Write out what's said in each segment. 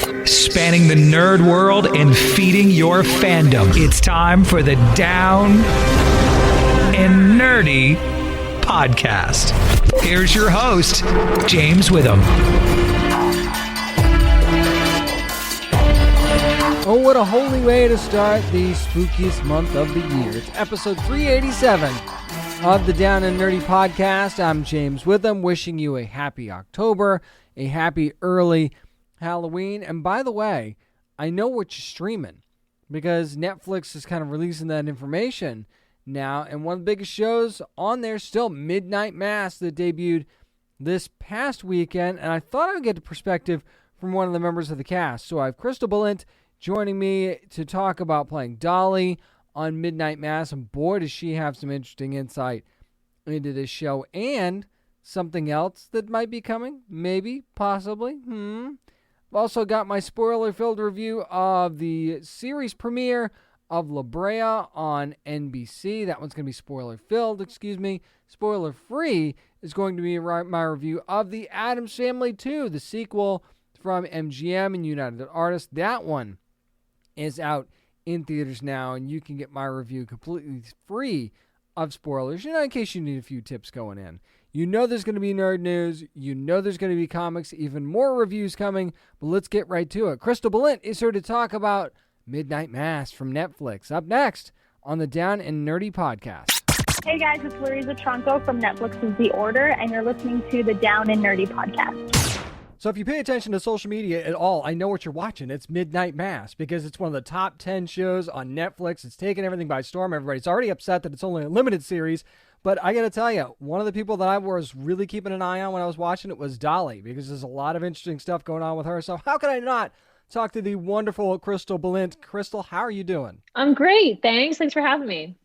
Spanning the nerd world and feeding your fandom. It's time for the Down and Nerdy podcast. Here's your host, James Witham. Oh, what a holy way to start the spookiest month of the year. It's episode 387 of the Down and Nerdy podcast. I'm James Witham, wishing you a happy October, a happy early Halloween. And by the way, I know what you're streaming because Netflix is kind of releasing that information now. And one of the biggest shows on there still, Midnight Mass, that debuted this past weekend. And I thought I would get the perspective from one of the members of the cast. So I have Crystal Balint joining me to talk about playing Dolly on Midnight Mass. And boy, does she have some interesting insight into this show and something else that might be coming. Maybe, possibly. I've also got my spoiler-filled review of the series premiere of Brea on NBC. That one's going to be spoiler-filled, Spoiler-free is going to be my review of the Addams Family 2, the sequel from MGM and United Artists. That one is out in theaters now, and you can get my review completely free of spoilers, in case you need a few tips going in. You know there's going to be nerd news. You know there's going to be comics, even more reviews coming, but let's get right to it. Crystal Balint is here to talk about Midnight Mass from Netflix. Up next on the Down and Nerdy podcast. Hey guys, it's Larissa Tronco from Netflix's The Order, and you're listening to the Down and Nerdy podcast. So if you pay attention to social media at all, I know what you're watching. It's Midnight Mass because it's one of the top 10 shows on Netflix. It's taken everything by storm. Everybody's already upset that it's only a limited series. But I got to tell you, one of the people that I was really keeping an eye on when I was watching it was Dolly, because there's a lot of interesting stuff going on with her. So how could I not talk to the wonderful Crystal Balint? Crystal, how are you doing? I'm great. Thanks for having me.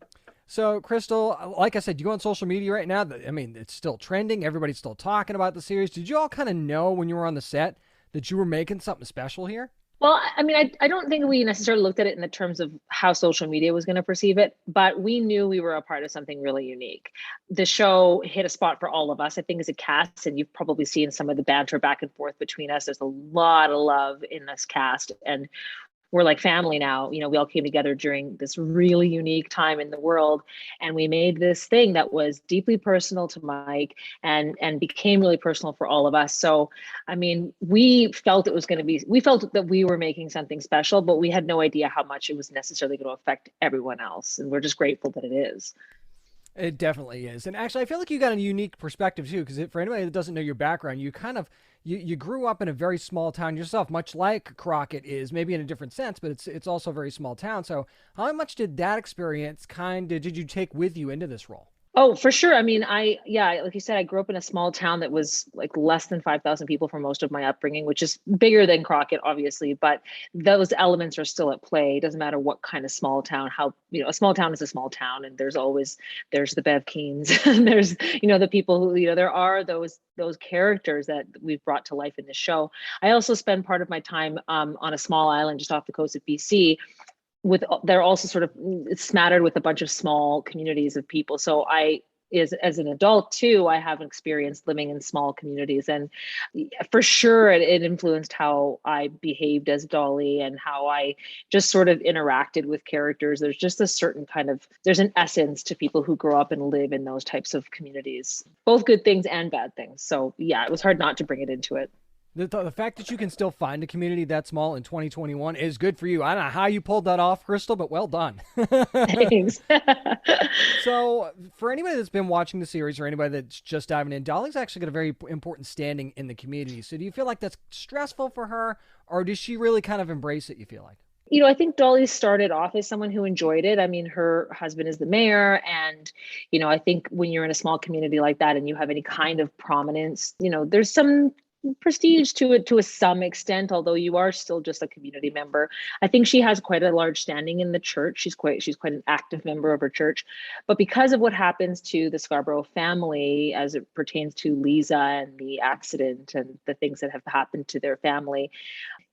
So, Crystal, like I said, you go on social media right now. I mean, it's still trending. Everybody's still talking about the series. Did you all kind of know when you were on the set that you were making something special here? Well, I mean, I don't think we necessarily looked at it in the terms of how social media was going to perceive it, but we knew we were a part of something really unique. The show hit a spot for all of us, I think, as a cast, and you've probably seen some of the banter back and forth between us. There's a lot of love in this cast, and we're like family now. We all came together during this really unique time in the world, and we made this thing that was deeply personal to Mike and became really personal for all of us. So, I mean, we felt that we were making something special, but we had no idea how much it was necessarily going to affect everyone else. And we're just grateful that it is. It definitely is. And actually, I feel like you got a unique perspective too, because for anybody that doesn't know your background, you kind of, you grew up in a very small town yourself, much like Crockett is, maybe in a different sense, but it's also a very small town. So how much did that experience did you take with you into this role? Oh, for sure. I mean, like you said, I grew up in a small town that was like less than 5,000 people for most of my upbringing, which is bigger than Crockett, obviously, but those elements are still at play. It doesn't matter what kind of small town, a small town is a small town, and there's the Bev Keens and there's, the people who, there are those characters that we've brought to life in the show. I also spend part of my time on a small island just off the coast of BC. They're also sort of smattered with a bunch of small communities of people. So as an adult too, I have experience living in small communities, and for sure it influenced how I behaved as Dolly and how I just sort of interacted with characters. There's just there's an essence to people who grow up and live in those types of communities, both good things and bad things. So yeah, it was hard not to bring it into it. The fact that you can still find a community that small in 2021 is good for you. I don't know how you pulled that off, Crystal, but well done. Thanks. So for anybody that's been watching the series or anybody that's just diving in, Dolly's actually got a very important standing in the community. So do you feel like that's stressful for her, or does she really kind of embrace it, you feel like? I think Dolly started off as someone who enjoyed it. I mean, her husband is the mayor. And, I think when you're in a small community like that and you have any kind of prominence, there's some prestige to it to some extent, although you are still just a community member. I think she has quite a large standing in the church. She's quite an active member of her church. But because of what happens to the Scarborough family as it pertains to Lisa and the accident and the things that have happened to their family,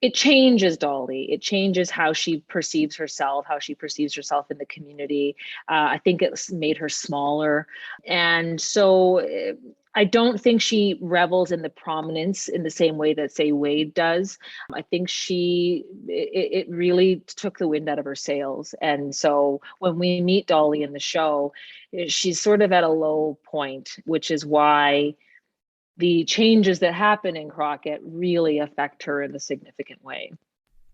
it changes Dolly. It changes how she perceives herself in the community. I think it's made her smaller. And so I don't think she revels in the prominence in the same way that, say, Wade does. I think it really took the wind out of her sails. And so when we meet Dolly in the show, she's sort of at a low point, which is why the changes that happen in Crockett really affect her in a significant way.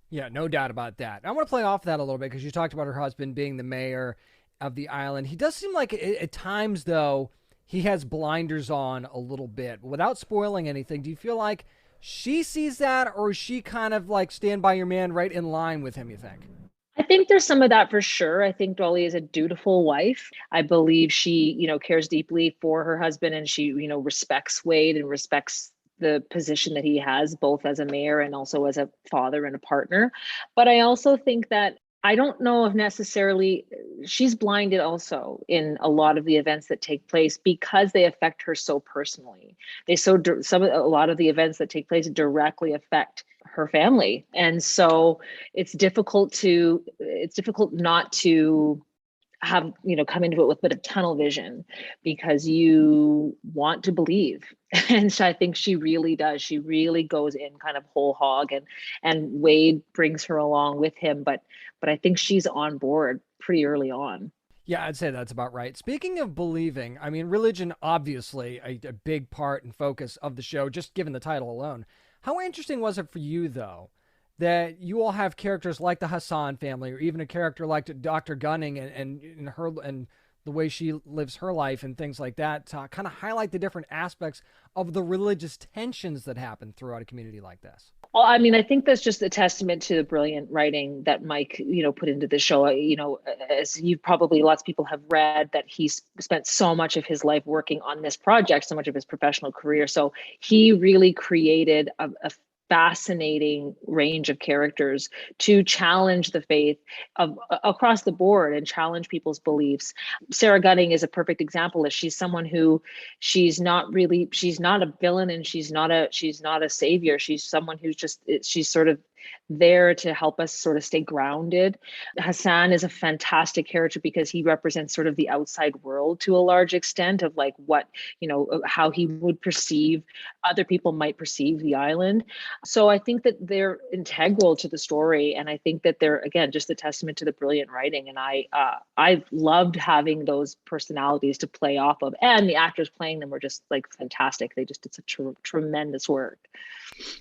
Yeah, no doubt about that. I want to play off that a little bit because you talked about her husband being the mayor of the island. He does seem like at times, though, he has blinders on a little bit. Without spoiling anything, do you feel like she sees that, or is she kind of like stand by your man right in line with him, you think? I think there's some of that for sure. I think Dolly is a dutiful wife. I believe she, cares deeply for her husband, and she, respects Wade and respects the position that he has, both as a mayor and also as a father and a partner. But I also think that I don't know if necessarily she's blinded also in a lot of the events that take place because they affect her so personally. A lot of the events that take place directly affect her family. And so it's difficult not to have, come into it with a bit of tunnel vision because you want to believe. And so I think she really does. She really goes in kind of whole hog, and Wade brings her along with him. But I think she's on board pretty early on. Yeah, I'd say that's about right. Speaking of believing, I mean, religion, obviously a big part and focus of the show, just given the title alone. How interesting was it for you, though, that you all have characters like the Hassan family, or even a character like Dr. Gunning and her and the way she lives her life and things like that, to kind of highlight the different aspects of the religious tensions that happen throughout a community like this? Well, I mean, I think that's just a testament to the brilliant writing that Mike, put into the show. As you probably, lots of people have read, that he's spent so much of his life working on this project, so much of his professional career. So he really created a fascinating range of characters to challenge the faith across the board and challenge people's beliefs. Sarah Gunning is a perfect example. She's someone who she's not a villain, and she's not a savior. She's someone she's sort of there to help us sort of stay grounded. Hassan is a fantastic character because he represents sort of the outside world to a large extent of like what, how he would perceive, other people might perceive the island. So I think that they're integral to the story. And I think that they're, again, just a testament to the brilliant writing. And I loved having those personalities to play off of, and the actors playing them were just like fantastic. They just did such tremendous work.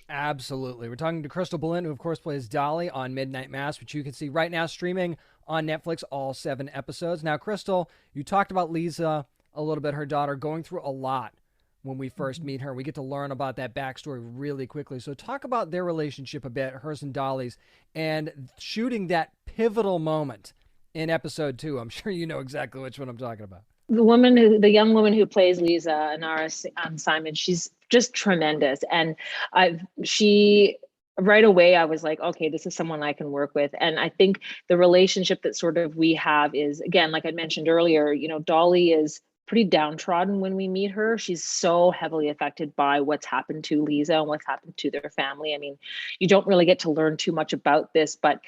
Absolutely. We're talking to Crystal Balint, who of course plays Dolly on Midnight Mass, which you can see right now streaming on Netflix, all 7 episodes. Now, Crystal, you talked about Lisa a little bit, her daughter, going through a lot when we first meet her. We get to learn about that backstory really quickly. So talk about their relationship a bit, hers and Dolly's, and shooting that pivotal moment in episode 2. I'm sure you know exactly which one I'm talking about. The young woman who plays Lisa, Anara Simon, she's just tremendous. And right away, I was like, okay, this is someone I can work with. And I think the relationship that sort of we have is, again, like I mentioned earlier, Dolly is pretty downtrodden when we meet her. She's so heavily affected by what's happened to Lisa and what's happened to their family. I mean, you don't really get to learn too much about this, but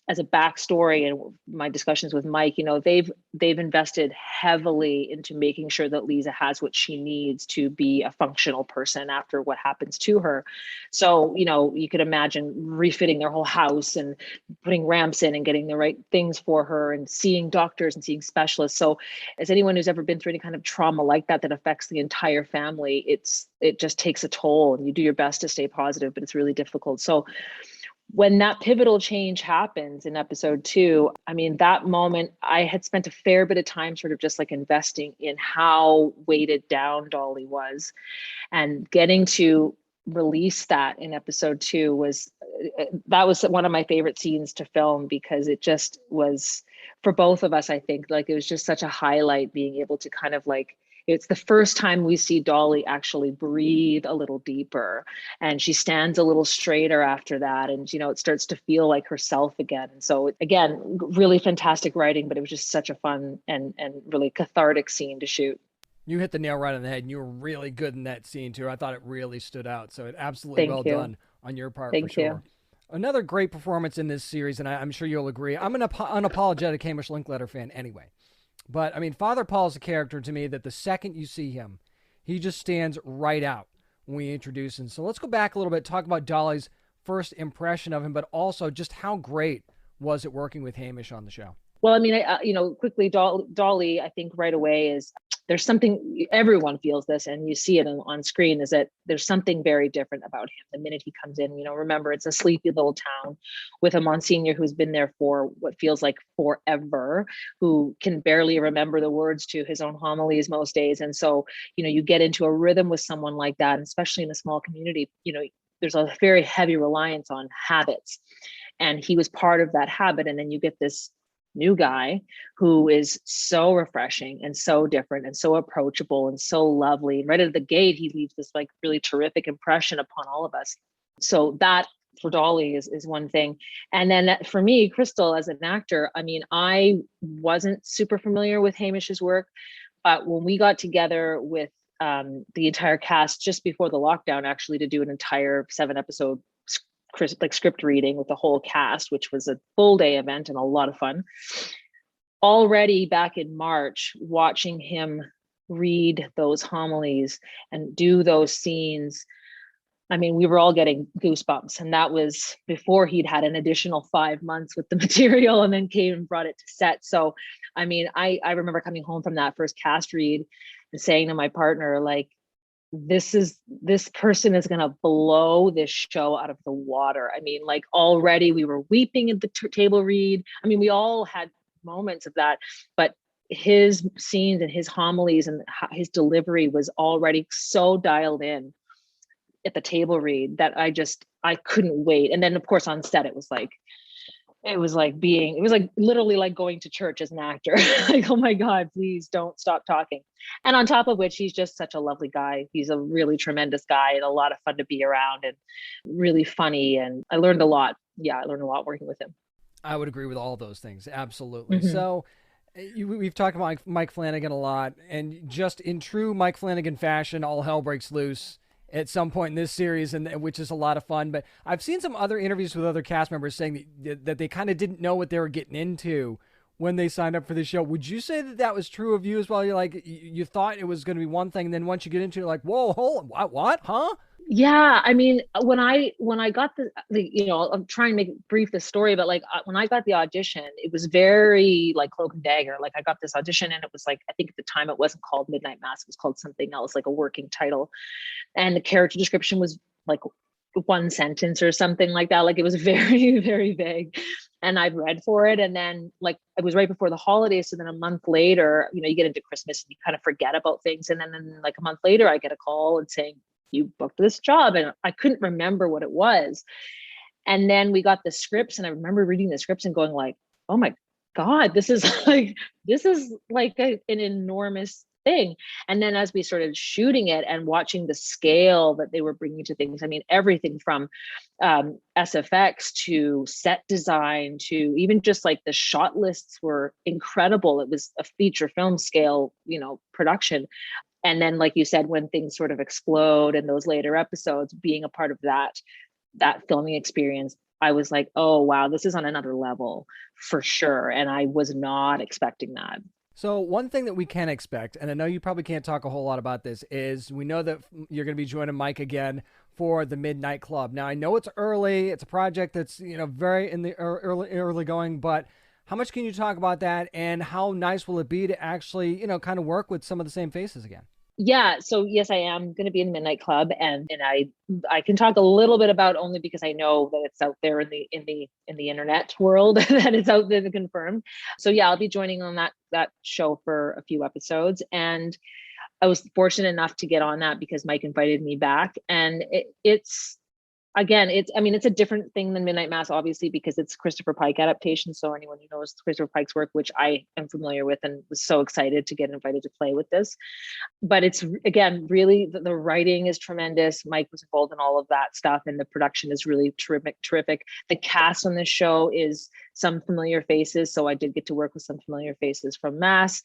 as a backstory and my discussions with Mike, they've invested heavily into making sure that Lisa has what she needs to be a functional person after what happens to her. So, you could imagine refitting their whole house and putting ramps in and getting the right things for her and seeing doctors and seeing specialists. So as anyone who's ever been through any kind of trauma like that affects the entire family, it just takes a toll, and you do your best to stay positive, but it's really difficult. So when that pivotal change happens in episode 2, I mean, that moment, I had spent a fair bit of time sort of just like investing in how weighted down Dolly was, and getting to release that in episode 2 was one of my favorite scenes to film, because it just was, for both of us, I think, like it was just such a highlight, being able to kind of like, it's the first time we see Dolly actually breathe a little deeper, and she stands a little straighter after that. And, it starts to feel like herself again. And so again, really fantastic writing, but it was just such a fun and really cathartic scene to shoot. You hit the nail right on the head, and you were really good in that scene too. I thought it really stood out. So it absolutely done on your part. Thank for sure. you. Another great performance in this series, and I'm sure you'll agree. I'm an unapologetic Hamish Linklater fan anyway. But, I mean, Father Paul's a character to me that the second you see him, he just stands right out when we introduce him. So let's go back a little bit, talk about Dolly's first impression of him, but also just how great was it working with Hamish on the show? Well, I mean, quickly, Dolly, I think right away there's something, everyone feels this, and you see it on screen, is that there's something very different about him the minute he comes in. Remember, it's a sleepy little town with a Monsignor who's been there for what feels like forever, who can barely remember the words to his own homilies most days. And so, you get into a rhythm with someone like that, and especially in a small community, there's a very heavy reliance on habits. And he was part of that habit. And then you get this new guy who is so refreshing and so different and so approachable and so lovely. Right out of the gate, he leaves this like really terrific impression upon all of us. So that for Dolly is one thing. And then for me, Crystal, as an actor, I mean, I wasn't super familiar with Hamish's work, but when we got together with the entire cast just before the lockdown, actually, to do an entire 7-episode script reading with the whole cast, which was a full day event and a lot of fun. Already back in March, watching him read those homilies and do those scenes, I mean, we were all getting goosebumps. And that was before he'd had an additional 5 months with the material and then came and brought it to set. So, I mean, I remember coming home from that first cast read and saying to my partner, like, this person is going to blow this show out of the water. I mean, like, already we were weeping at the table read. I mean, we all had moments of that, but his scenes and his homilies and his delivery was already so dialed in at the table read that I couldn't wait. And then of course on set, it was like literally like going to church as an actor. Like, oh my God, please don't stop talking. And on top of which, he's just such a lovely guy. He's a really tremendous guy and a lot of fun to be around and really funny. And I learned a lot. Yeah, I learned a lot working with him. I would agree with all those things. Absolutely. So we've talked about Mike Flanagan a lot, and just in true Mike Flanagan fashion, all hell breaks loose at some point in this series, and which is a lot of fun. But I've seen some other interviews with other cast members saying that they kind of didn't know what they were getting into when they signed up for the show. Would you say that was true of you as well? You're like, you thought it was going to be one thing, and then once you get into it, like, whoa, hold on, what, huh? Yeah, I mean, when I got the I'm trying to make brief the story, but like when I got the audition, it was very like cloak and dagger. Like I got this audition and it was like, I think at the time it wasn't called Midnight Mass, it was called something else, like a working title. And the character description was like one sentence or something like that. Like it was very, very vague. And I read for it. And then like it was right before the holidays. So then a month later, you get into Christmas and you kind of forget about things. And then like a month later, I get a call and saying, you booked this job. And I couldn't remember what it was. And then we got the scripts, and I remember reading the scripts and going like, oh my God, this is like an enormous thing. And then as we started shooting it and watching the scale that they were bringing to things, I mean, everything from SFX to set design to even just like the shot lists were incredible. It was a feature film scale, production. And then, like you said, when things sort of explode in those later episodes, being a part of that filming experience, I was like, oh, wow, this is on another level for sure. And I was not expecting that. So one thing that we can expect, and I know you probably can't talk a whole lot about this, is we know that you're going to be joining Mike again for the Midnight Club. Now, I know it's early. It's a project that's, very in the early going, but how much can you talk about that, and how nice will it be to actually, kind of work with some of the same faces again? Yeah. So yes, I am going to be in the Midnight Club, and I can talk a little bit about, only because I know that it's out there in the internet world, that it's out there confirmed. So yeah, I'll be joining on that show for a few episodes, and I was fortunate enough to get on that because Mike invited me back, and it's a different thing than Midnight Mass, obviously, because it's Christopher Pike adaptation. So anyone who knows Christopher Pike's work, which I am familiar with, and was so excited to get invited to play with this. But it's, again, really, the writing is tremendous. Mike was involved in all of that stuff, and the production is really terrific. The cast on this show is some familiar faces. So I did get to work with some familiar faces from Mass,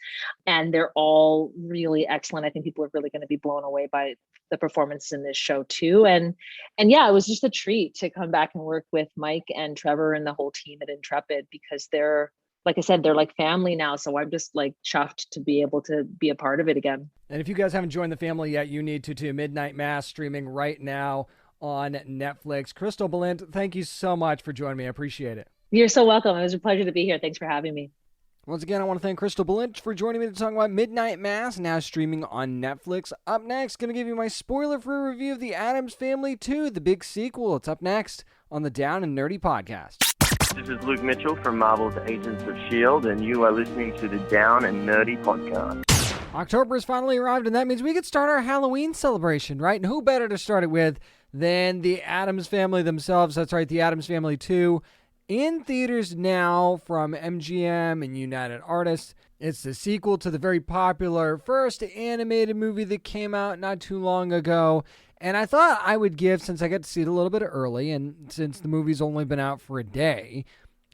and they're all really excellent. I think people are really going to be blown away by the performance in this show too. And yeah, it was just a treat to come back and work with Mike and Trevor and the whole team at Intrepid, because they're like I said, they're like family now. So I'm just like chuffed to be able to be a part of it again. And if you guys haven't joined the family yet, you need to. Midnight Mass streaming right now on Netflix. Crystal Balint, thank you so much for joining me. I appreciate it. You're so welcome. It was a pleasure to be here. Thanks for having me. Once again, I want to thank Crystal Balint for joining me to talk about Midnight Mass, now streaming on Netflix. Up next, going to give you my spoiler-free review of The Addams Family 2, the big sequel. It's up next on the Down and Nerdy podcast. This is Luke Mitchell from Marvel's Agents of S.H.I.E.L.D., and you are listening to the Down and Nerdy podcast. October has finally arrived, and that means we could start our Halloween celebration, right? And who better to start it with than the Addams Family themselves? That's right, The Addams Family 2. In theaters now from MGM and United Artists. It's the sequel to the very popular first animated movie that came out not too long ago. And I thought I would give, since I got to see it a little bit early, and since the movie's only been out for a day,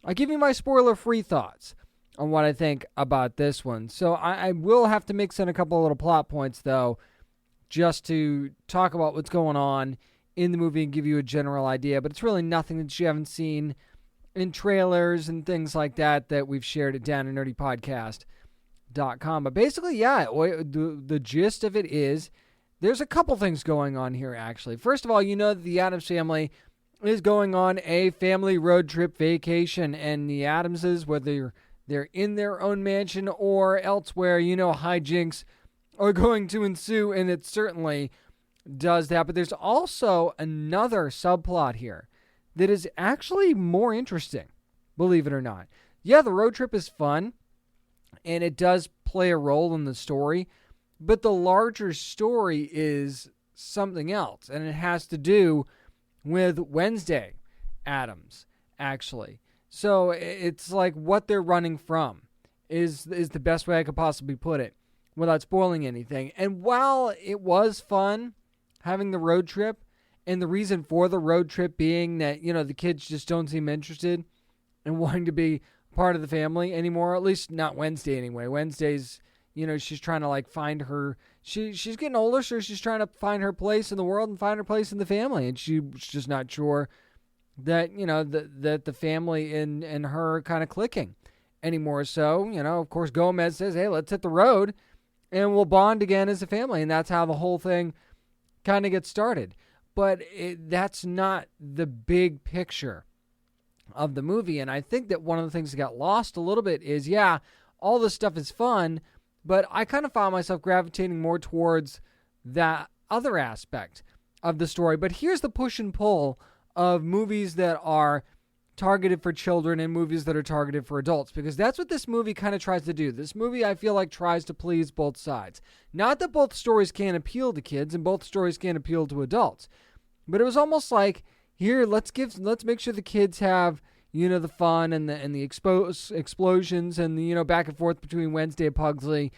I'll give you my spoiler-free thoughts on what I think about this one. So I will have to mix in a couple of little plot points, though, just to talk about what's going on in the movie and give you a general idea. But it's really nothing that you haven't seen in trailers and things like that we've shared at downandnerdypodcast.com. But basically, yeah, the gist of it is there's a couple things going on here, actually. First of all, you know that the Addams Family is going on a family road trip vacation, and the Addamses, whether they're in their own mansion or elsewhere, hijinks are going to ensue, and it certainly does that. But there's also another subplot here that is actually more interesting, believe it or not. Yeah, the road trip is fun, and it does play a role in the story, but the larger story is something else, and it has to do with Wednesday Addams, actually. So it's like what they're running from is the best way I could possibly put it without spoiling anything. And while it was fun having the road trip, and the reason for the road trip being that, the kids just don't seem interested in wanting to be part of the family anymore, at least not Wednesday anyway. Wednesday's, she's trying to find her, she's getting older, so she's trying to find her place in the world and find her place in the family. And she's just not sure that, that the family and her kind of clicking anymore. So, of course, Gomez says, hey, let's hit the road and we'll bond again as a family. And that's how the whole thing kind of gets started. But that's not the big picture of the movie. And I think that one of the things that got lost a little bit is, yeah, all this stuff is fun, but I kind of found myself gravitating more towards that other aspect of the story. But here's the push and pull of movies that are targeted for children and movies that are targeted for adults, because that's what this movie kind of tries to do. This movie, I feel like, tries to please both sides. Not that both stories can't appeal to kids and both stories can't appeal to adults, but it was almost like, here, let's make sure the kids have, the fun and the explosions and the, back and forth between Wednesday and Pugsley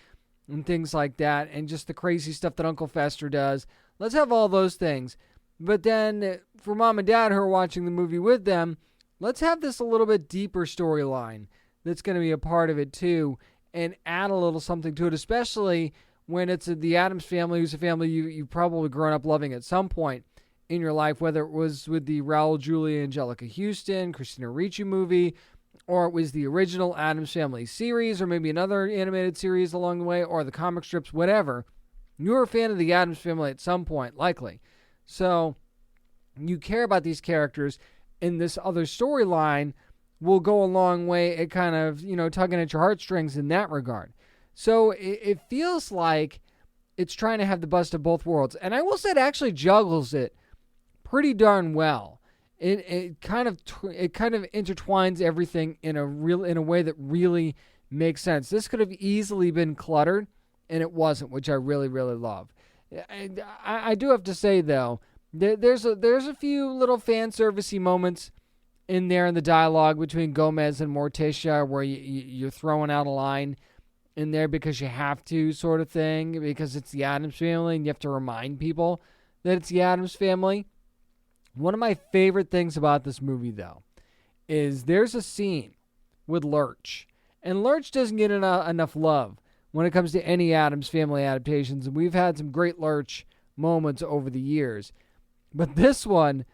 and things like that, and just the crazy stuff that Uncle Fester does. Let's have all those things. But then for mom and dad who are watching the movie with them, let's have this a little bit deeper storyline that's going to be a part of it too, and add a little something to it, especially when it's the Addams Family, who's a family you've probably grown up loving at some point in your life, whether it was with the Raul Julia, Angelica Houston, Christina Ricci movie, or it was the original Addams Family series, or maybe another animated series along the way, or the comic strips, whatever. You were a fan of the Addams Family at some point, likely. So you care about these characters, and this other storyline will go a long way at kind of, tugging at your heartstrings in that regard. So it feels like it's trying to have the best of both worlds. And I will say it actually juggles it pretty darn well. It kind of intertwines everything in a way that really makes sense. This could have easily been cluttered, and it wasn't, which I really, really love. And I do have to say, though, there's a few little fan servicey moments in there in the dialogue between Gomez and Morticia where you're throwing out a line in there because you have to, sort of thing, because it's the Addams Family and you have to remind people that it's the Addams Family. One of my favorite things about this movie, though, is there's a scene with Lurch, and Lurch doesn't get enough love when it comes to any Addams Family adaptations, and we've had some great Lurch moments over the years. But this one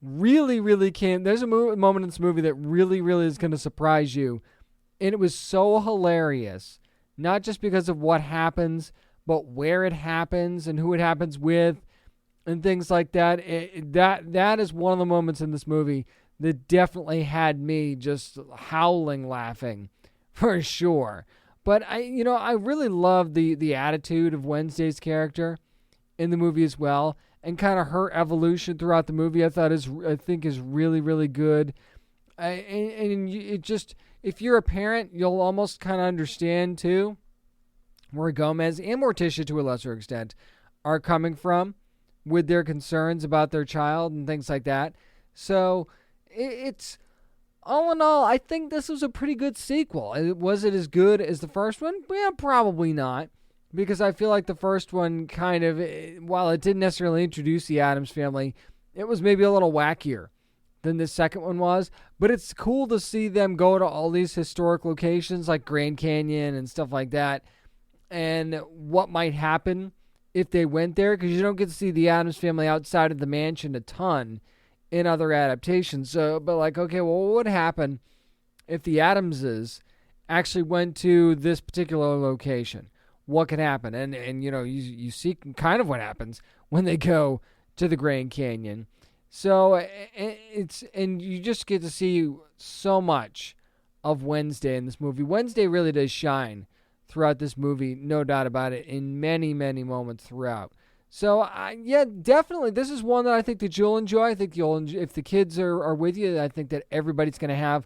really, really can. There's a moment in this movie that really, really is going to surprise you And it was so hilarious, not just because of what happens, but where it happens and who it happens with and things like that. That is one of the moments in this movie that definitely had me just howling laughing for sure. But I really love the attitude of Wednesday's character in the movie as well, and kind of her evolution throughout the movie. I think is really, really good. If you're a parent, you'll almost kind of understand too where Gomez and Morticia, to a lesser extent, are coming from with their concerns about their child and things like that. So it's all in all, I think this was a pretty good sequel. Was it as good as the first one? Yeah, probably not, because I feel like the first one kind of, while it didn't necessarily introduce the Addams Family, it was maybe a little wackier than the second one was. But it's cool to see them go to all these historic locations like Grand Canyon and stuff like that, and what might happen if they went there, because you don't get to see the Addams Family outside of the mansion a ton in other adaptations. So, but like, okay, well, what would happen if the Addamses actually went to this particular location? What could happen? And you see kind of what happens when they go to the Grand Canyon. So and you just get to see so much of Wednesday in this movie. Wednesday really does shine throughout this movie, no doubt about it, in many, many moments throughout. So, yeah, definitely, this is one that I think that you'll enjoy. I think you'll enjoy, if the kids are with you, I think that everybody's going to have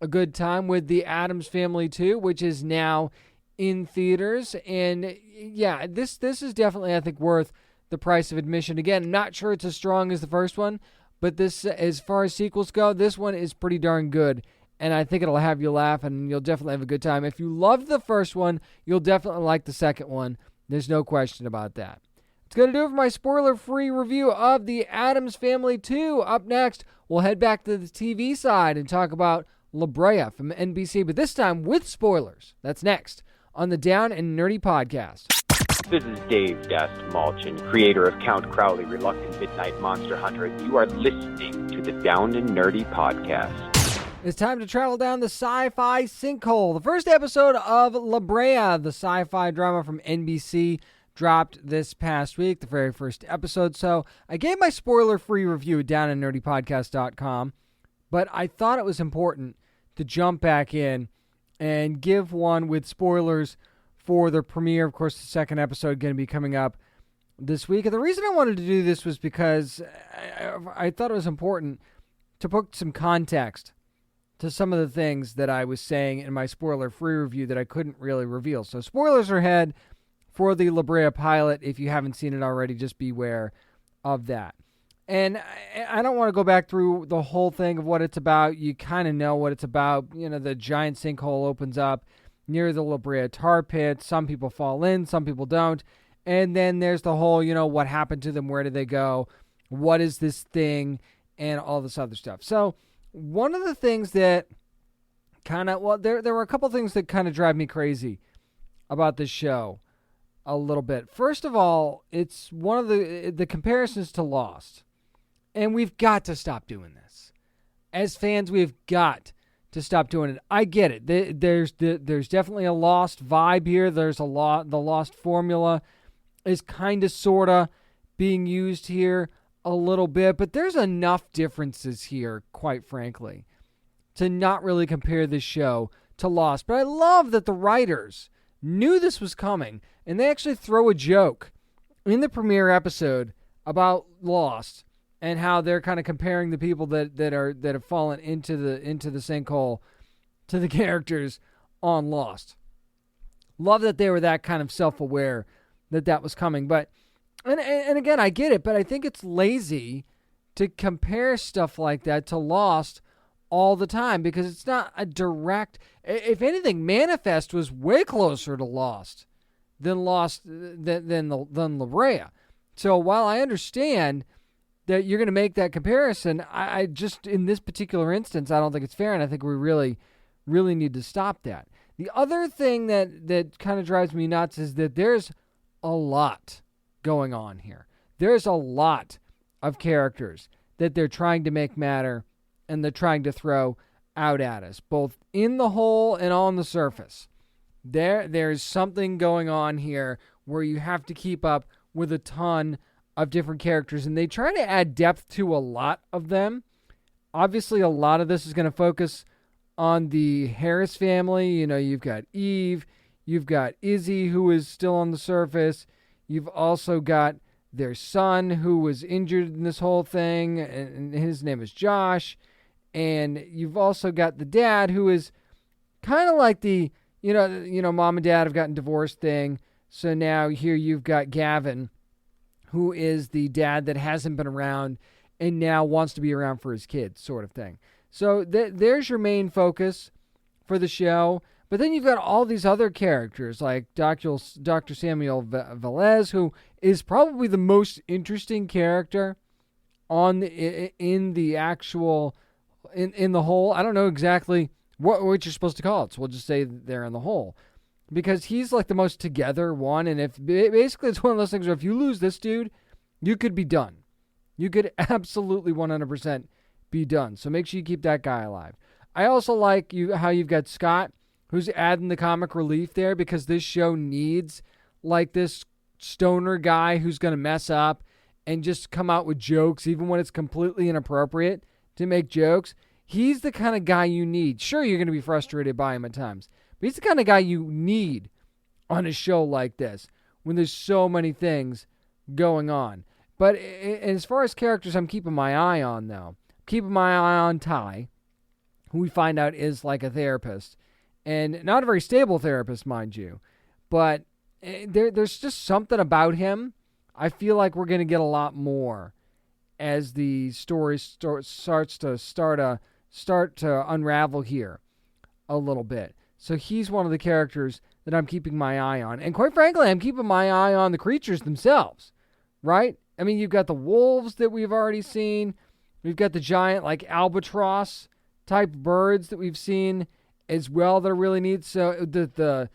a good time with the Addams Family 2, which is now in theaters. And, yeah, this is definitely, I think, worth the price of admission. Again, I'm not sure it's as strong as the first one, but this, as far as sequels go, this one is pretty darn good. And I think it'll have you laugh, and you'll definitely have a good time. If you loved the first one, you'll definitely like the second one. There's no question about that. It's going to do it for my spoiler-free review of the Addams Family 2. Up next, we'll head back to the TV side and talk about Brea from NBC, but this time with spoilers. That's next on the Down and Nerdy Podcast. This is Dave Dast Malchin, creator of Count Crowley, Reluctant Midnight Monster Hunter, and you are listening to the Down and Nerdy Podcast. It's time to travel down the sci-fi sinkhole. The first episode of Brea, the sci-fi drama from NBC, dropped this past week, the very first episode. So I gave my spoiler-free review down at nerdypodcast.com, but I thought it was important to jump back in and give one with spoilers for the premiere. Of course, the second episode going to be coming up this week. And the reason I wanted to do this was because I thought it was important to put some context to some of the things that I was saying in my spoiler-free review that I couldn't really reveal. So spoilers are ahead for the Brea pilot. If you haven't seen it already, just beware of that. And I don't want to go back through the whole thing of what it's about. You kind of know what it's about. The giant sinkhole opens up near the Brea tar pit. Some people fall in, some people don't. And then there's the whole, what happened to them? Where did they go? What is this thing? And all this other stuff. So one of the things that there were a couple things that kind of drive me crazy about this show a little bit. First of all, it's one of the comparisons to Lost. And we've got to stop doing this. As fans, we've got to stop doing it. I get it. There's definitely a Lost vibe here. There's the Lost formula is kind of, sort of being used here a little bit, but there's enough differences here, quite frankly, to not really compare this show to Lost. But I love that the writers knew this was coming, and they actually throw a joke in the premiere episode about Lost and how they're kind of comparing the people that have fallen into the sinkhole to the characters on Lost. Love that they were that kind of self-aware that was coming, but And again, I get it, but I think it's lazy to compare stuff like that to Lost all the time, because it's not a direct. If anything, Manifest was way closer to Lost than Brea. So while I understand that you're going to make that comparison, I just, in this particular instance, I don't think it's fair, and I think we really, really need to stop that. The other thing that kind of drives me nuts is that there's a lot going on here. There's a lot of characters that they're trying to make matter, and they're trying to throw out at us, both in the hole and on the surface. There's something going on here where you have to keep up with a ton of different characters, and they try to add depth to a lot of them. Obviously, a lot of this is going to focus on the Harris family. You know, you've got Eve, you've got Izzy, who is still on the surface. You've also got their son, who was injured in this whole thing, and his name is Josh. And you've also got the dad, who is kind of like the, you know, mom and dad have gotten divorced thing. So now here you've got Gavin, who is the dad that hasn't been around and now wants to be around for his kids, sort of thing. So there's your main focus for the show. But then you've got all these other characters, like Dr. Samuel Velez, who is probably the most interesting character in the hole. I don't know exactly what you're supposed to call it, so we'll just say they're in the hole. Because he's like the most together one, and if basically it's one of those things where if you lose this dude, you could be done. You could absolutely 100% be done. So make sure you keep that guy alive. I also like how you've got Scott, who's adding the comic relief there, because this show needs like this stoner guy who's going to mess up and just come out with jokes, even when it's completely inappropriate to make jokes. He's the kind of guy you need. Sure, you're going to be frustrated by him at times, but he's the kind of guy you need on a show like this when there's so many things going on. But as far as characters I'm keeping my eye on, though, keeping my eye on Ty, who we find out is like a therapist, and not a very stable therapist, mind you, but there's just something about him. I feel like we're going to get a lot more as the story starts to unravel here a little bit. So he's one of the characters that I'm keeping my eye on. And quite frankly, I'm keeping my eye on the creatures themselves, right? I mean, you've got the wolves that we've already seen. We've got the giant, like, albatross type birds that we've seen as well that are really neat. So the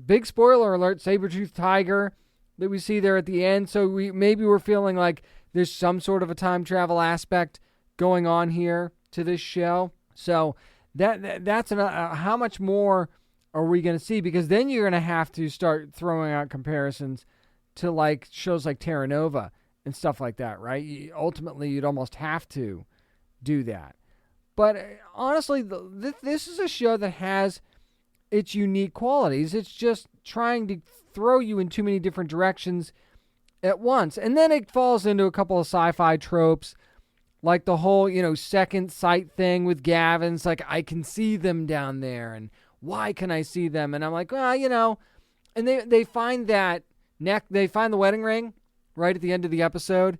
big spoiler alert, saber-toothed tiger that we see there at the end. So we're feeling like there's some sort of a time travel aspect going on here to this show. So that's how much more are we going to see? Because then you're going to have to start throwing out comparisons to like shows like Terra Nova and stuff like that, right? Ultimately, you'd almost have to do that. But honestly, this is a show that has its unique qualities. It's just trying to throw you in too many different directions at once. And then it falls into a couple of sci-fi tropes, like the whole, second sight thing with Gavin. It's like, I can see them down there, and why can I see them? And I'm like, well, and they find that they find the wedding ring right at the end of the episode,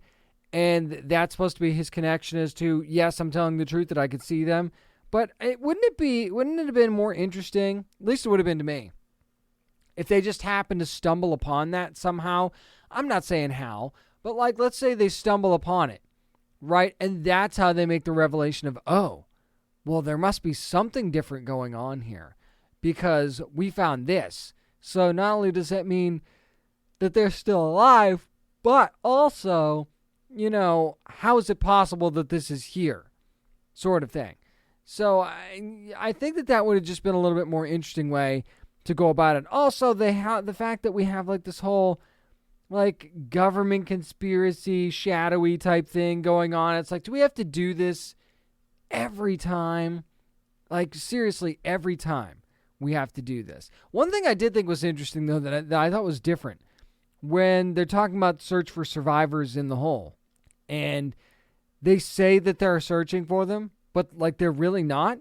and that's supposed to be his connection as to, yes, I'm telling the truth that I could see them. But wouldn't it have been more interesting, at least it would have been to me, if they just happened to stumble upon that somehow? I'm not saying how, but like, let's say they stumble upon it, right? And that's how they make the revelation of, oh, well, there must be something different going on here because we found this. So not only does that mean that they're still alive, but also, how is it possible that this is here? Sort of thing. So I think that would have just been a little bit more interesting way to go about it. Also, the fact that we have like this whole like government conspiracy, shadowy type thing going on. It's like, do we have to do this every time? Like, seriously, every time we have to do this. One thing I did think was interesting, though, that I thought was different, when they're talking about search for survivors in the hole, and they say that they're searching for them, but like they're really not.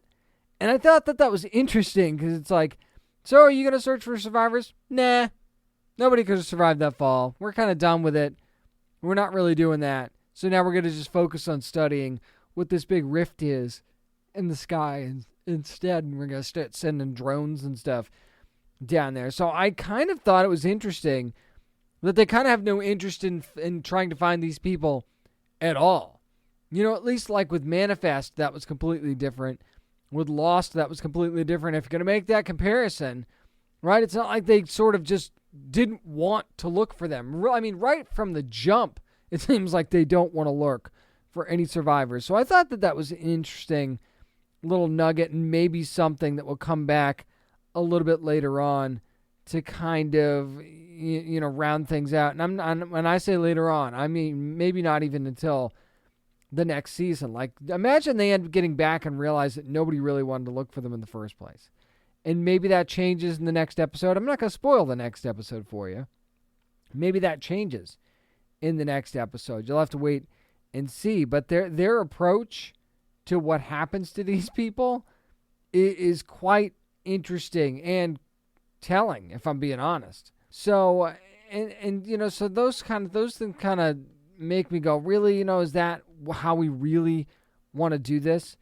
And I thought that was interesting, because it's like, so are you going to search for survivors? Nah. Nobody could have survived that fall. We're kind of done with it. We're not really doing that. So now we're going to just focus on studying what this big rift is in the sky instead. And we're going to start sending drones and stuff down there. So I kind of thought it was interesting that they kind of have no interest in trying to find these people at all. At least like with Manifest, that was completely different. With Lost, that was completely different. If you're going to make that comparison, right, it's not like they sort of just didn't want to look for them. I mean, right from the jump, it seems like they don't want to look for any survivors. So I thought that was an interesting little nugget and maybe something that will come back a little bit later on to kind of, round things out. And when I say later on, I mean maybe not even until the next season. Like, imagine they end up getting back and realize that nobody really wanted to look for them in the first place. And maybe that changes in the next episode. I'm not going to spoil the next episode for you. Maybe that changes in the next episode. You'll have to wait and see. But their approach to what happens to these people is quite interesting and telling, if I'm being honest. So, so those things kind of make me go, really, is that how we really want to do this?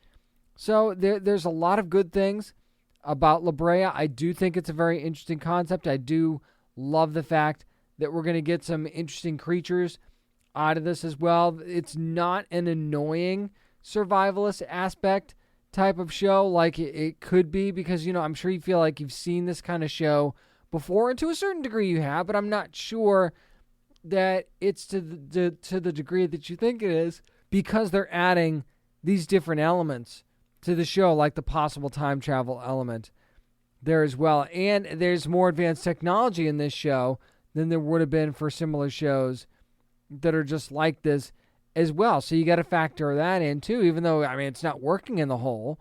So there's a lot of good things about La Brea. I do think it's a very interesting concept. I do love the fact that we're going to get some interesting creatures out of this as well. It's not an annoying survivalist aspect type of show like it could be, because, I'm sure you feel like you've seen this kind of show before, and to a certain degree you have, but I'm not sure that it's to the degree that you think it is, because they're adding these different elements to the show, like the possible time travel element there as well. And there's more advanced technology in this show than there would have been for similar shows that are just like this as well. So you got to factor that in too, even though, it's not working in the whole.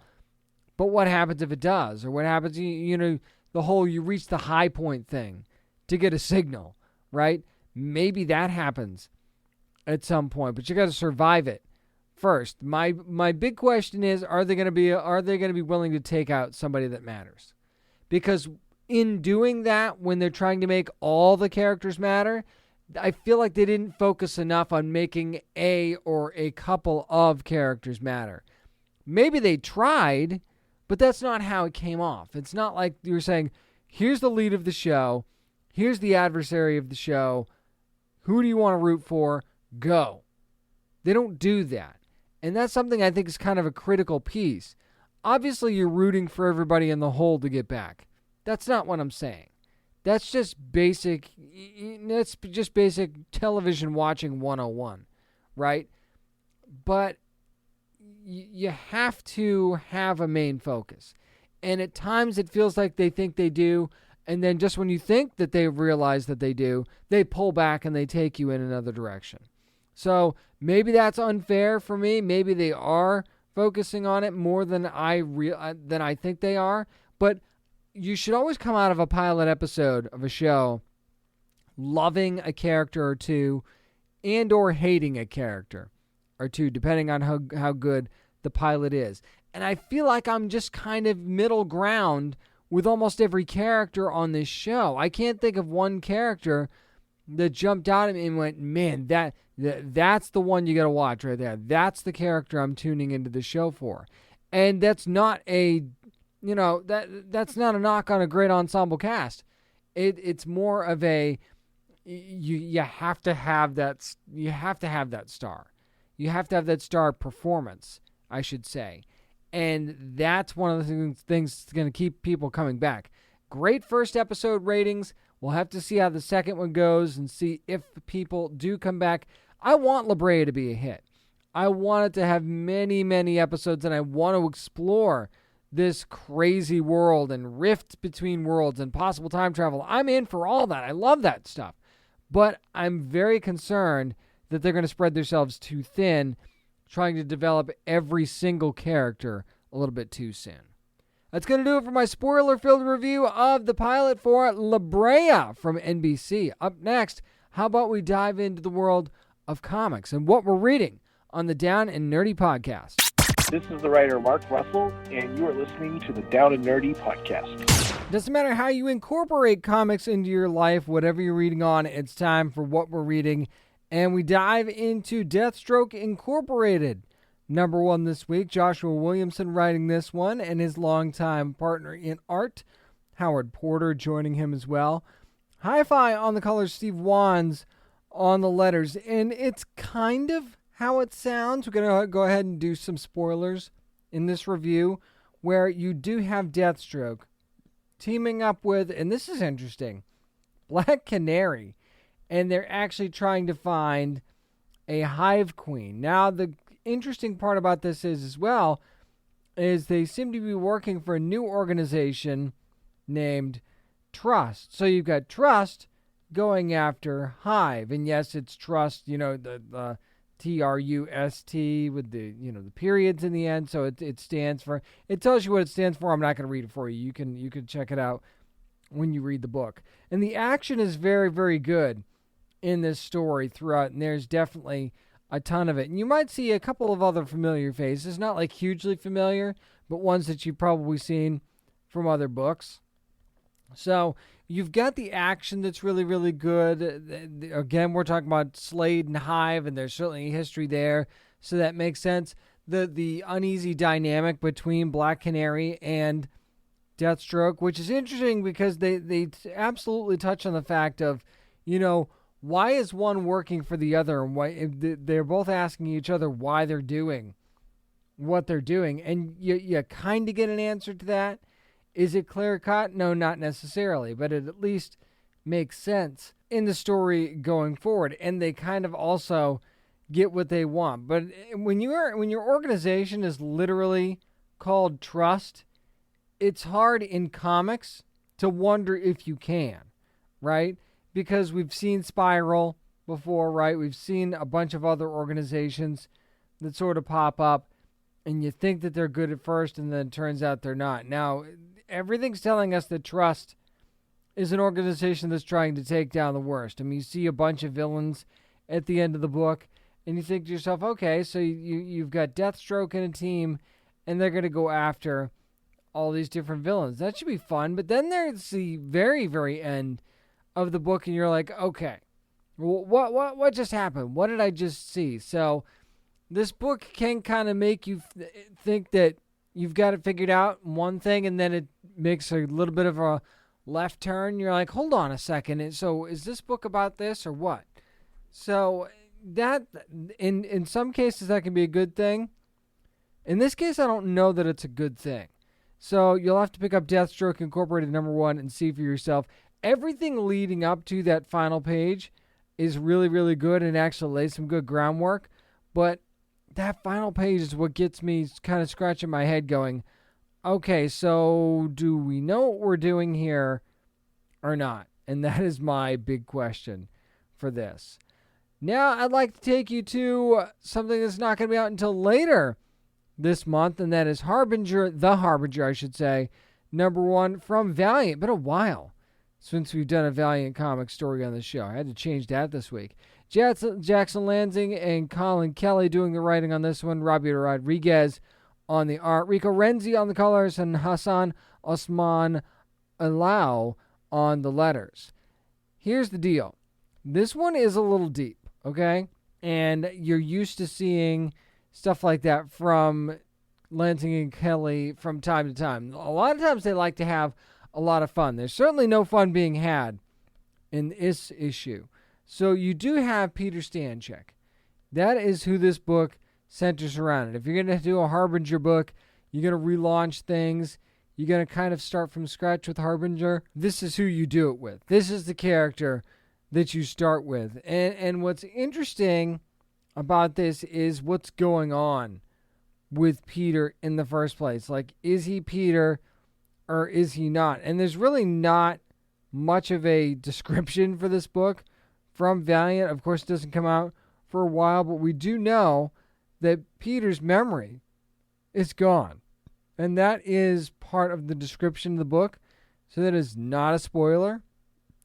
But what happens if it does? Or what happens, the whole you reach the high point thing to get a signal, right? Maybe that happens at some point, but you got to survive it first. My big question is, are they going to be willing to take out somebody that matters? Because in doing that, when they're trying to make all the characters matter, I feel like they didn't focus enough on making a or a couple of characters matter. Maybe they tried, but that's not how it came off. It's not like you were saying, here's the lead of the show, here's the adversary of the show, who do you want to root for? Go. They don't do that. And that's something I think is kind of a critical piece. Obviously, you're rooting for everybody in the whole to get back. That's not what I'm saying. That's just basic television watching 101, right? But you have to have a main focus. And at times it feels like they think they do, and then just when you think that they realize that they do, they pull back and they take you in another direction. So maybe that's unfair for me. Maybe they are focusing on it more than I think they are. But you should always come out of a pilot episode of a show loving a character or two and or hating a character or two, depending on how good the pilot is. And I feel like I'm just kind of middle ground with almost every character on this show. I can't think of one character that jumped out at me and went, man, that's the one you got to watch right there. That's the character I'm tuning into the show for. And that's not that's not a knock on a great ensemble cast. It's more of a you have to have that star. You have to have that star performance, I should say. And that's one of the things that's going to keep people coming back. Great first episode ratings. We'll have to see how the second one goes and see if people do come back. I want La Brea to be a hit. I want it to have many, many episodes, and I want to explore this crazy world and rifts between worlds and possible time travel. I'm in for all that. I love that stuff. But I'm very concerned that they're going to spread themselves too thin, trying to develop every single character a little bit too soon. That's going to do it for my spoiler-filled review of the pilot for La Brea from NBC. Up next, how about we dive into the world of comics and what we're reading on the Down and Nerdy podcast. This is the writer Mark Russell, and you are listening to the Down and Nerdy podcast. Doesn't matter how you incorporate comics into your life, whatever you're reading on, it's time for what we're reading. And we dive into Deathstroke Incorporated. Number 1 this week, Joshua Williamson writing this one, and his longtime partner in art, Howard Porter, joining him as well. Hi-Fi on the colors, Steve Wands on the letters. And it's kind of how it sounds. We're going to go ahead and do some spoilers in this review, where you do have Deathstroke teaming up with, and this is interesting, Black Canary. And they're actually trying to find a Hive Queen. Now, the interesting part about this is, as well, is they seem to be working for a new organization named Trust. So you've got Trust going after Hive, and yes, it's Trust, the Trust with the periods in the end, so it stands for, it tells you what it stands for. I'm not going to read it for you. You can check it out when you read the book. And the action is very, very good in this story throughout, and there's definitely a ton of it. And you might see a couple of other familiar faces, not like hugely familiar, but ones that you've probably seen from other books. So you've got the action that's really, really good. Again, we're talking about Slade and Hive, and there's certainly a history there, so that makes sense. The uneasy dynamic between Black Canary and Deathstroke, which is interesting because they absolutely touch on the fact of, why is one working for the other, and why they're both asking each other why they're doing what they're doing, and you kind of get an answer to that. Is it clear-cut? No, not necessarily, but it at least makes sense in the story going forward, and they kind of also get what they want. But when your organization is literally called Trust, it's hard in comics to wonder if you can, right? Because we've seen Spiral before, right? We've seen a bunch of other organizations that sort of pop up, and you think that they're good at first, and then it turns out they're not. Now, everything's telling us that Trust is an organization that's trying to take down the worst. I mean, you see a bunch of villains at the end of the book, and you think to yourself, okay, so you've got Deathstroke and a team, and they're going to go after all these different villains. That should be fun. But then there's the very, very end of the book, and you're like, okay, what just happened? What did I just see? So this book can kind of make you think that you've got it figured out in one thing, and then it makes a little bit of a left turn. You're like, hold on a second. And so is this book about this or what? So that, in some cases, that can be a good thing. In this case, I don't know that it's a good thing. So you'll have to pick up Deathstroke Incorporated #1 and see for yourself. Everything leading up to that final page is really, really good and actually lays some good groundwork. But that final page is what gets me kind of scratching my head going, okay, so do we know what we're doing here or not? And that is my big question for this. Now I'd like to take you to something that's not going to be out until later this month, and that is The Harbinger, I should say, #1 from Valiant. Been a while since we've done a Valiant comic story on the show. I had to change that this week. Jackson Lansing and Colin Kelly doing the writing on this one. Robbie Rodriguez on the art. Rico Renzi on the colors, and Hassan Osman Alao on the letters. Here's the deal. This one is a little deep, okay? And you're used to seeing stuff like that from Lansing and Kelly from time to time. A lot of times they like to have a lot of fun. There's certainly no fun being had in this issue. So you do have Peter Stanchek. That is who this book centers around. If you're going to do a Harbinger book, you're going to relaunch things, you're going to kind of start from scratch with Harbinger, this is who you do it with. This is the character that you start with. And what's interesting about this is what's going on with Peter in the first place. Like, is he Peter or is he not? And there's really not much of a description for this book from Valiant. Of course, it doesn't come out for a while, but we do know that Peter's memory is gone. And that is part of the description of the book. So that is not a spoiler.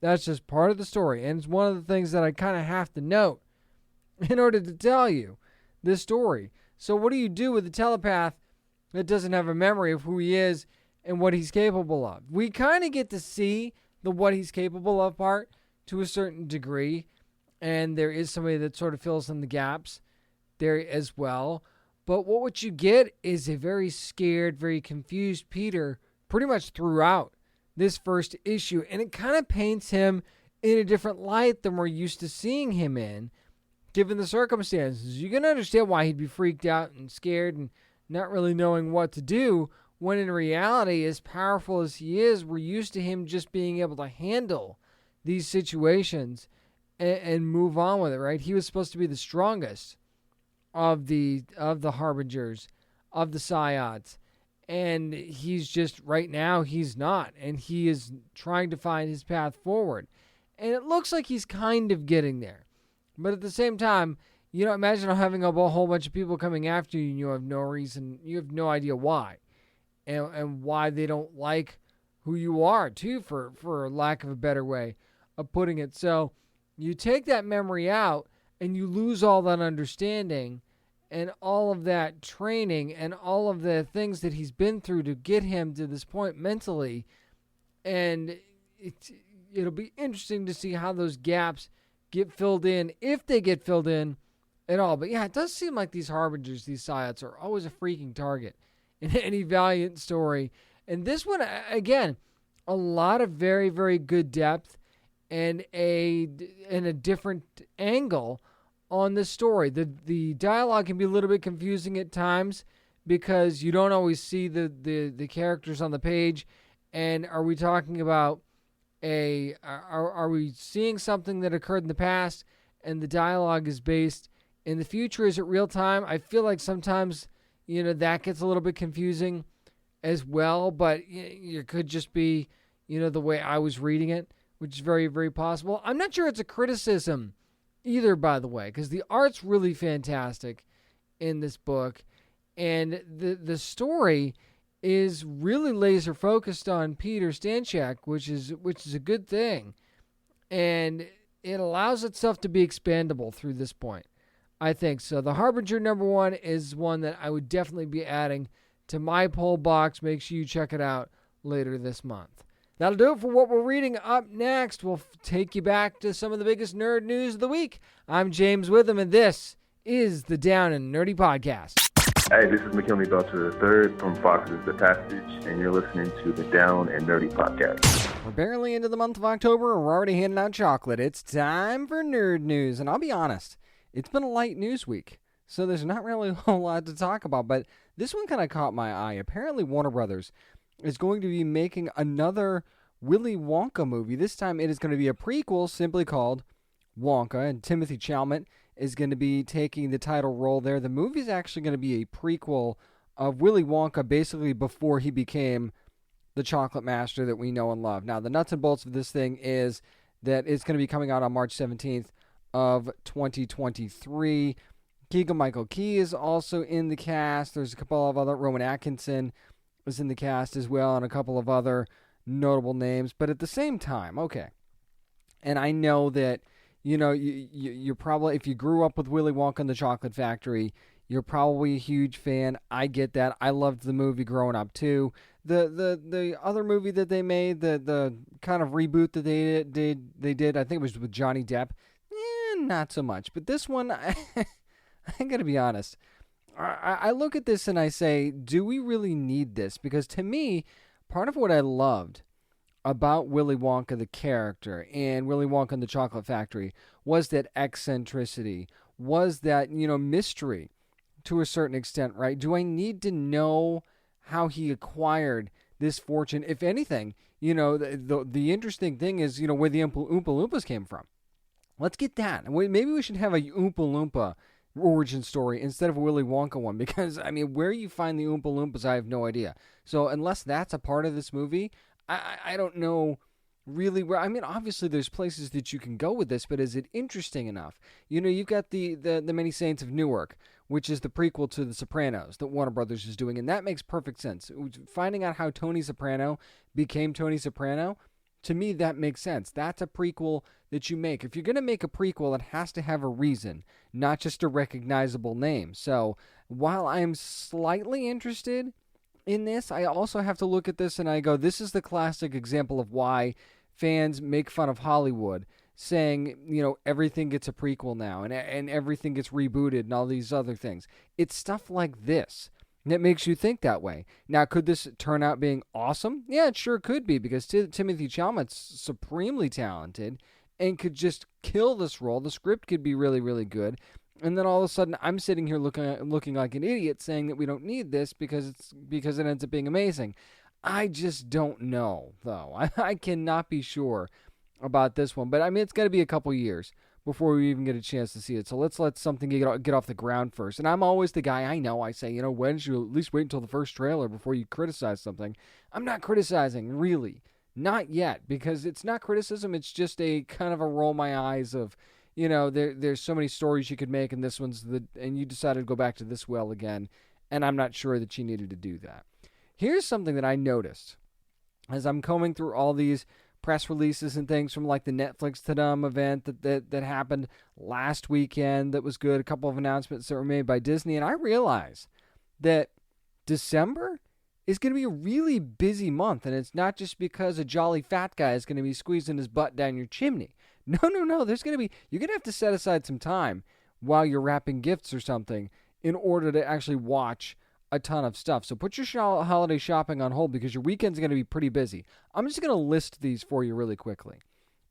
That's just part of the story. And it's one of the things that I kind of have to note in order to tell you this story. So what do you do with a telepath that doesn't have a memory of who he is and what he's capable of? We kind of get to see the what he's capable of part to a certain degree, and there is somebody that sort of fills in the gaps there as well. But what you get is a very scared, very confused Peter pretty much throughout this first issue, and it kind of paints him in a different light than we're used to seeing him in, given the circumstances. You can understand why he'd be freaked out and scared and not really knowing what to do, when in reality, as powerful as he is, we're used to him just being able to handle these situations and move on with it, right? He was supposed to be the strongest of the Harbingers, of the Psiots, And he's just, right now, he's not. And he is trying to find his path forward. And it looks like he's kind of getting there. But at the same time, imagine having a whole bunch of people coming after you and you have no reason, you have no idea why. And why they don't like who you are, too, for lack of a better way of putting it. So you take that memory out and you lose all that understanding and all of that training and all of the things that he's been through to get him to this point mentally. And it'll be interesting to see how those gaps get filled in, if they get filled in at all. But yeah, it does seem like these harbingers, these psyops, are always a freaking target in any Valiant story. And this one, again, a lot of very, very good depth and a different angle on the story. The dialogue can be a little bit confusing at times because you don't always see the characters on the page. And are we talking about are we seeing something that occurred in the past and the dialogue is based in the future? Is it real time? I feel like sometimes, that gets a little bit confusing as well, but it could just be, the way I was reading it, which is very, very possible. I'm not sure it's a criticism either, by the way, because the art's really fantastic in this book, and the story is really laser focused on Peter Stanchak, which is a good thing, and it allows itself to be expandable through this point, I think. So the Harbinger #1 is one that I would definitely be adding to my poll box. Make sure you check it out later this month. That'll do it for what we're reading. Up next, we'll take you back to some of the biggest nerd news of the week. I'm James Witham, and this is the Down and Nerdy Podcast. Hey, this is McKinley Belcher III from Fox's The Passage, and you're listening to the Down and Nerdy Podcast. We're barely into the month of October, and we're already handing out chocolate. It's time for nerd news, and I'll be honest, it's been a light news week, so there's not really a whole lot to talk about, but this one kind of caught my eye. Apparently, Warner Brothers is going to be making another Willy Wonka movie. This time it is going to be a prequel simply called Wonka, and Timothy Chalamet is going to be taking the title role there. The movie is actually going to be a prequel of Willy Wonka, basically before he became the chocolate master that we know and love. Now, the nuts and bolts of this thing is that it's going to be coming out on March 17th of 2023. Keegan-Michael Key is also in the cast. There's a couple of other, Rowan Atkinson is in the cast as well, and a couple of other notable names. But at the same time, okay, and I know that, you're probably, if you grew up with Willy Wonka and the Chocolate Factory, you're probably a huge fan. I get that. I loved the movie growing up too. The other movie that they made, the kind of reboot that they did, I think it was with Johnny Depp, not so much. But this one, I'm going to be honest. I look at this and I say, do we really need this? Because to me, part of what I loved about Willy Wonka, the character, and Willy Wonka and the Chocolate Factory was that eccentricity, was that, mystery to a certain extent, right? Do I need to know how he acquired this fortune? If anything, the interesting thing is, where the Oompa Loompas came from. Let's get that. Maybe we should have a Oompa Loompa origin story instead of a Willy Wonka one, because where you find the Oompa Loompas, I have no idea. So unless that's a part of this movie, I don't know really where. Obviously there's places that you can go with this, but is it interesting enough? You've got the Many Saints of Newark, which is the prequel to The Sopranos that Warner Brothers is doing, and that makes perfect sense. Finding out how Tony Soprano became Tony Soprano, to me, that makes sense. That's a prequel that you make. If you're going to make a prequel, it has to have a reason, not just a recognizable name. So while I'm slightly interested in this, I also have to look at this and I go, this is the classic example of why fans make fun of Hollywood, saying, everything gets a prequel now and everything gets rebooted and all these other things. It's stuff like this that makes you think that way. Now, could this turn out being awesome? Yeah, it sure could be, because Timothy Chalamet's supremely talented and could just kill this role. The script could be really, really good. And then all of a sudden, I'm sitting here looking like an idiot saying that we don't need this because it ends up being amazing. I just don't know, though. I cannot be sure about this one. But, it's got to be a couple years before we even get a chance to see it. So let's let something get off the ground first. And I'm always the guy, I say, when should you at least wait until the first trailer before you criticize something? I'm not criticizing, really. Not yet, because it's not criticism. It's just a kind of a roll my eyes of, there's so many stories you could make, and this one's and you decided to go back to this well again, and I'm not sure that you needed to do that. Here's something that I noticed as I'm combing through all these press releases and things from like the Netflix Tadam event that happened last weekend that was good, a couple of announcements that were made by Disney, and I realize that December is going to be a really busy month, and it's not just because a jolly fat guy is going to be squeezing his butt down your chimney. No, you're going to have to set aside some time while you're wrapping gifts or something in order to actually watch a ton of stuff. So put your holiday shopping on hold because your weekend's going to be pretty busy. I'm just going to list these for you really quickly.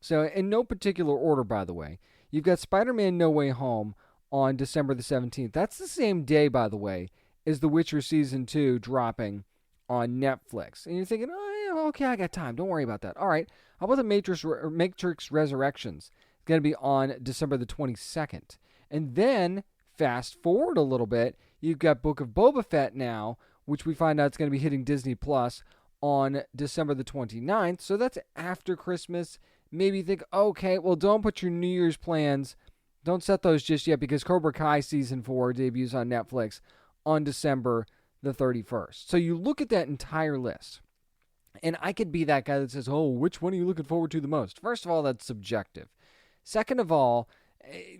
So in no particular order, by the way, you've got Spider-Man No Way Home on December the 17th. That's the same day, by the way, as The Witcher Season 2 dropping on Netflix. And you're thinking, oh, yeah, okay, I got time. Don't worry about that. All right. How about the Matrix Resurrections? It's going to be on December the 22nd. And then fast forward a little bit, you've got Book of Boba Fett now, which we find out it's going to be hitting Disney Plus on December the 29th. So that's after Christmas. Maybe you think, okay, well, don't put your New Year's plans, don't set those just yet because Cobra Kai Season 4 debuts on Netflix on December the 31st. So you look at that entire list, and I could be that guy that says, oh, which one are you looking forward to the most? First of all, that's subjective. Second of all,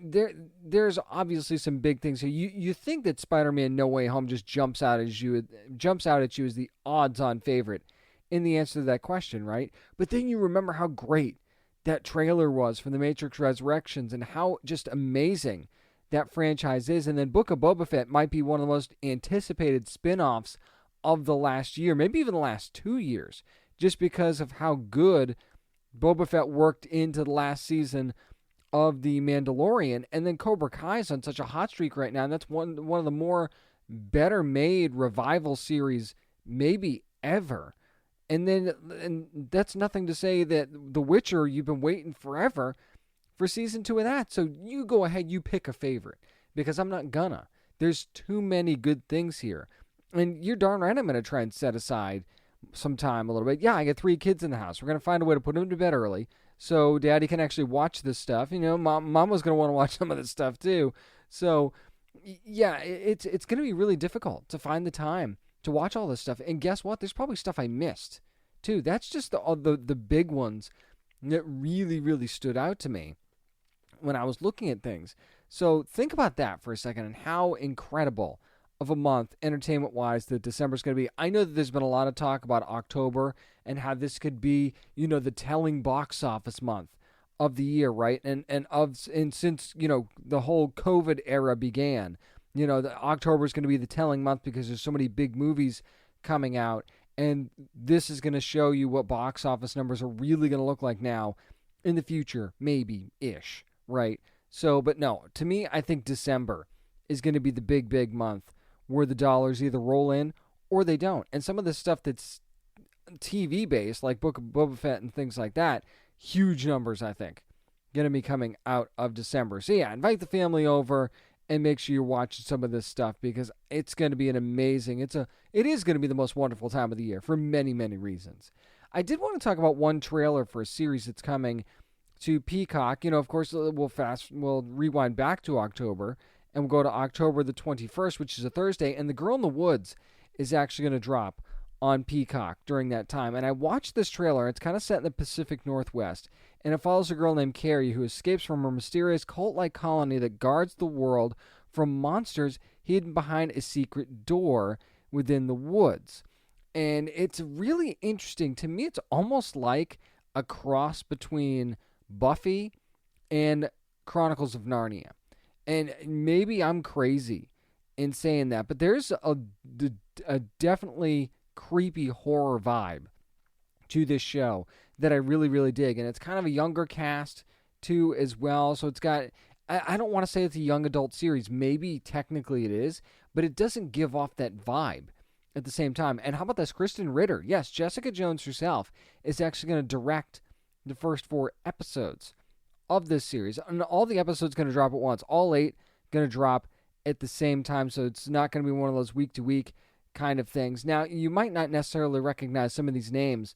there's obviously some big things here. You think that Spider-Man No Way Home just jumps out at you as the odds-on favorite in the answer to that question, right? But then you remember how great that trailer was for The Matrix Resurrections and how just amazing that franchise is. And then Book of Boba Fett might be one of the most anticipated spin-offs of the last year, maybe even the last 2 years, just because of how good Boba Fett worked into the last season of The Mandalorian. And then Cobra Kai is on such a hot streak right now, and that's one of the more better made revival series maybe ever. And that's nothing to say that The Witcher, you've been waiting forever for season 2 of that. So you go ahead, you pick a favorite, because I'm not gonna. There's too many good things here. And you're darn right I'm going to try and set aside some time a little bit. Yeah, I got 3 kids in the house. We're going to find a way to put them to bed early so Daddy can actually watch this stuff. Mom was going to want to watch some of this stuff too. So, yeah, it's going to be really difficult to find the time to watch all this stuff. And guess what? There's probably stuff I missed too. That's just the big ones that really, really stood out to me when I was looking at things. So think about that for a second and how incredible of a month, entertainment-wise, that December's going to be. I know that there's been a lot of talk about October and how this could be, the telling box office month of the year, right? And since, the whole COVID era began, October is going to be the telling month because there's so many big movies coming out, and this is going to show you what box office numbers are really going to look like now in the future, maybe-ish, right? So, but no, to me, I think December is going to be the big, big month where the dollars either roll in or they don't. And some of the stuff that's TV-based, like Book of Boba Fett and things like that, huge numbers, I think, going to be coming out of December. So yeah, invite the family over and make sure you're watching some of this stuff because it's going to be an amazing, it is going to be the most wonderful time of the year for many, many reasons. I did want to talk about one trailer for a series that's coming to Peacock. Of course, we'll rewind back to October, and we'll go to October the 21st, which is a Thursday, and The Girl in the Woods is actually going to drop on Peacock during that time. And I watched this trailer. It's kind of set in the Pacific Northwest, and it follows a girl named Carrie who escapes from a mysterious cult-like colony that guards the world from monsters hidden behind a secret door within the woods. And it's really interesting. To me, it's almost like a cross between Buffy and Chronicles of Narnia. And maybe I'm crazy in saying that, but there's a definitely creepy horror vibe to this show that I really, really dig. And it's kind of a younger cast, too, as well. So it's got, I don't want to say it's a young adult series. Maybe technically it is, but it doesn't give off that vibe at the same time. And how about this? Kristen Ritter. Yes, Jessica Jones herself is actually going to direct the first 4 episodes of this series. And all the episodes going to drop at once. All 8 going to drop at the same time, so it's not going to be one of those week-to-week kind of things. Now, you might not necessarily recognize some of these names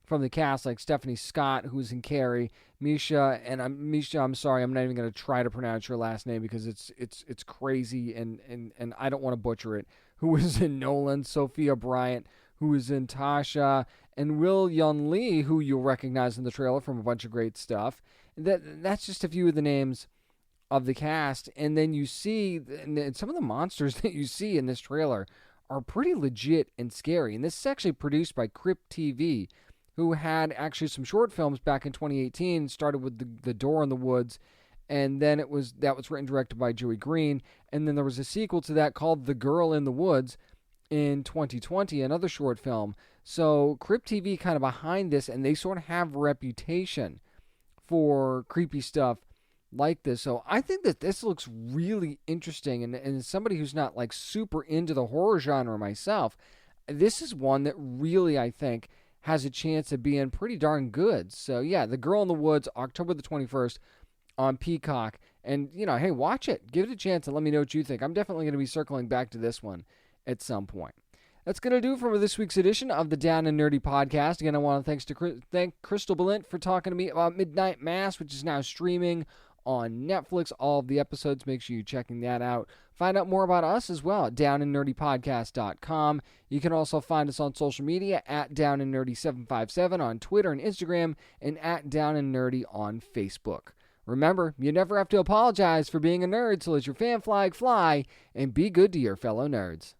from the cast, like Stephanie Scott, who's in Carrie, Misha, and Misha, I'm sorry, I'm not even going to try to pronounce your last name because it's crazy, and I don't want to butcher it, who was in Nolan, Sophia Bryant, who was in Tasha, and Will Yun Lee, who you'll recognize in the trailer from a bunch of great stuff. That's just a few of the names of the cast, and then you see and some of the monsters that you see in this trailer are pretty legit and scary. And this is actually produced by Crypt TV, who had actually some short films back in 2018, started with The Door in the Woods, and then that was written and directed by Joey Green, and then there was a sequel to that called The Girl in the Woods in 2020, another short film. So Crypt TV kind of behind this, and they sort of have a reputation for creepy stuff like this. So I think that this looks really interesting, and as somebody who's not like super into the horror genre myself, this is one that really, I think, has a chance of being pretty darn good. So yeah, The Girl in the Woods, October the 21st on Peacock. And, hey, watch it. Give it a chance and let me know what you think. I'm definitely going to be circling back to this one at some point. That's going to do for this week's edition of the Down and Nerdy podcast. Again, I want to thank Crystal Balint for talking to me about Midnight Mass, which is now streaming on Netflix. All of the episodes, make sure you're checking that out. Find out more about us as well at downandnerdypodcast.com. You can also find us on social media at downandnerdy757 on Twitter and Instagram, and at downandnerdy on Facebook. Remember, you never have to apologize for being a nerd, so let your fan flag fly and be good to your fellow nerds.